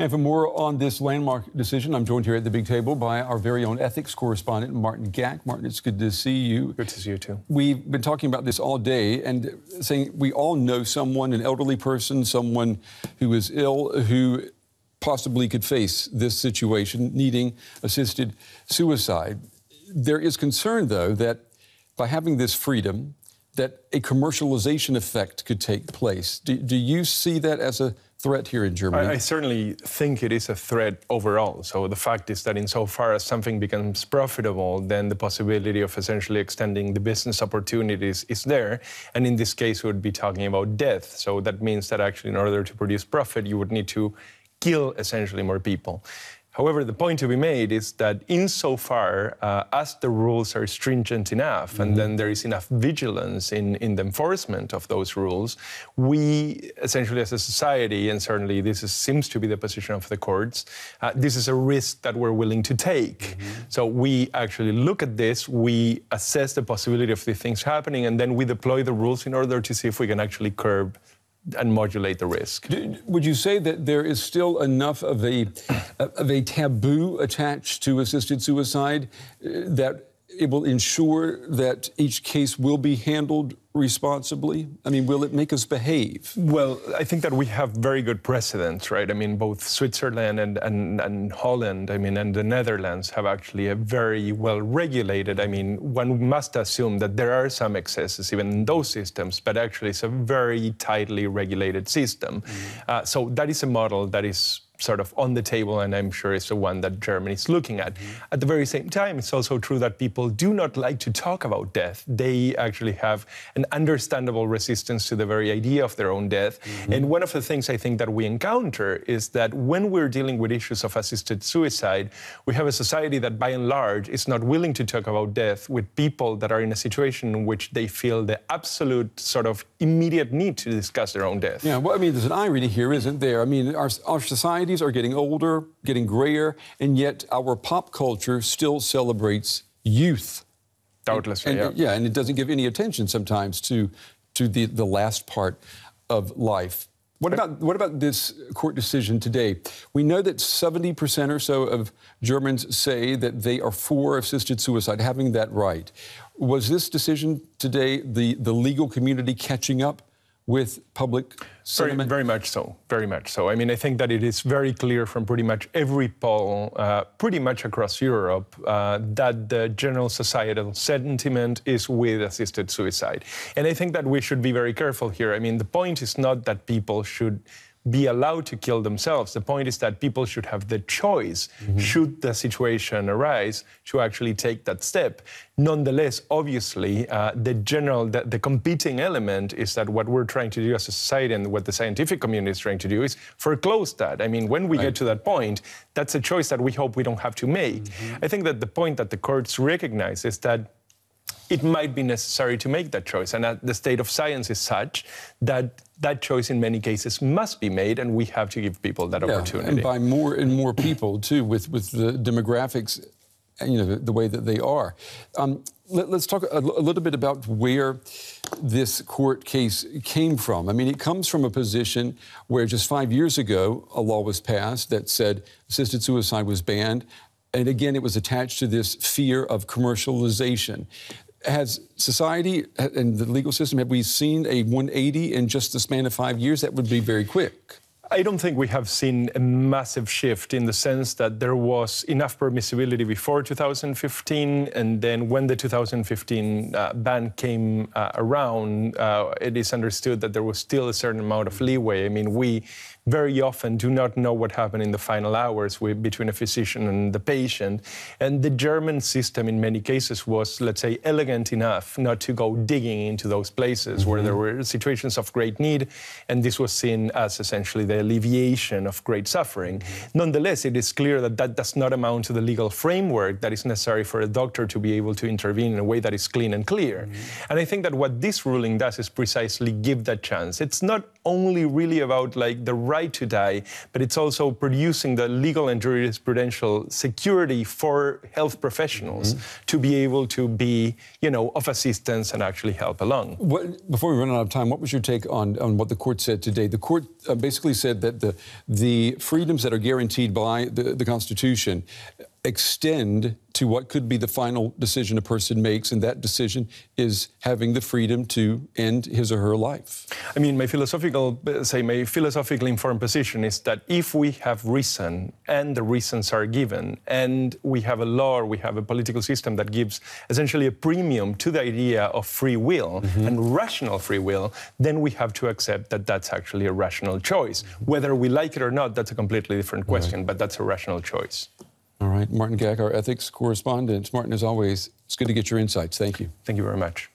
And for more on this landmark decision, I'm joined here at the big table by our very own ethics correspondent, Martin Gack. Martin, it's good to see you. Good to see you, too. We've been talking about this all day and saying we all know someone, an elderly person, someone who is ill, who possibly could face this situation, needing assisted suicide. There is concern, though, that by having this freedom, that a commercialization effect could take place. Do you see that as a threat here in Germany? I certainly think it is a threat overall. So the fact is that insofar as something becomes profitable, then the possibility of essentially extending the business opportunities is there. And in this case, we would be talking about death. So that means that actually in order to produce profit, you would need to kill essentially more people. However, the point to be made is that insofar as the rules are stringent enough and then there is enough vigilance in the enforcement of those rules, we essentially as a society, and certainly seems to be the position of the courts, this is a risk that we're willing to take. So we actually look at this, we assess the possibility of these things happening, and then we deploy the rules in order to see if we can actually curb and modulate the risk. Would you say that there is still enough of a taboo attached to assisted suicide that it will ensure that each case will be handled responsibly? I mean, will it make us behave? Well, I think that we have very good precedents, right? I mean, both Switzerland and Holland, I mean, and the Netherlands have actually a very well regulated. I mean, one must assume that there are some excesses even in those systems, but actually it's a very tightly regulated system. So that is a model that is sort of on the table, and I'm sure it's the one that Germany is looking at. At the very same time, it's also true that people do not like to talk about death. They actually have an understandable resistance to the very idea of their own death. And one of the things I think that we encounter is that when we're dealing with issues of assisted suicide, we have a society that by and large is not willing to talk about death with people that are in a situation in which they feel the absolute sort of immediate need to discuss their own death. Yeah, well, I mean, there's an irony here, isn't there? I mean, our society are getting older, getting grayer, and yet our pop culture still celebrates youth. Doubtlessly, yeah. And it doesn't give any attention sometimes to the last part of life. What about this court decision today? We know that 70% or so of Germans say that they are for assisted suicide, having that right. Was this decision today the legal community catching up with public sentiment? Very much so, very much so. I mean, I think that it is very clear from pretty much every poll, pretty much across Europe, that the general societal sentiment is with assisted suicide. And I think that we should be very careful here. I mean, the point is not that people should be allowed to kill themselves. The point is that people should have the choice, should the situation arise, to actually take that step. Nonetheless, obviously, the competing element is that what we're trying to do as a society and what the scientific community is trying to do is foreclose that. I mean, when we get to that point, that's a choice that we hope we don't have to make. I think that the point that the courts recognize is that it might be necessary to make that choice, and that the state of science is such that that choice in many cases must be made, and we have to give people that opportunity. And by more and more people, too, with the demographics, you know, the way that they are. Let's talk a little bit about where this court case came from. I mean, it comes from a position where just 5 years ago, a law was passed that said assisted suicide was banned. And again, it was attached to this fear of commercialization. Has society and the legal system, have we seen a 180 in just the span of 5 years? That would be very quick. I don't think we have seen a massive shift in the sense that there was enough permissibility before 2015, and then when the 2015 ban came around, it is understood that there was still a certain amount of leeway. I mean, we very often do not know what happened in the final hours between a physician and the patient. And the German system in many cases was, let's say, elegant enough not to go digging into those places where there were situations of great need, and this was seen as essentially the alleviation of great suffering. Nonetheless, it is clear that that does not amount to the legal framework that is necessary for a doctor to be able to intervene in a way that is clean and clear. And I think that what this ruling does is precisely give that chance. It's not only really about like the right to die, but it's also producing the legal and jurisprudential security for health professionals to be able to be, you know, of assistance and actually help along. Before we run out of time, what was your take on what the court said today? The court basically said said that the freedoms that are guaranteed by the Constitution extend to what could be the final decision a person makes, and that decision is having the freedom to end his or her life. I mean, my philosophically informed position is that if we have reason and the reasons are given, and we have a law, or we have a political system that gives essentially a premium to the idea of free will and rational free will, then we have to accept that that's actually a rational choice. Whether we like it or not, that's a completely different question, but that's a rational choice. All right, Martin Gack, our ethics correspondent. Martin, as always, it's good to get your insights. Thank you. Thank you very much.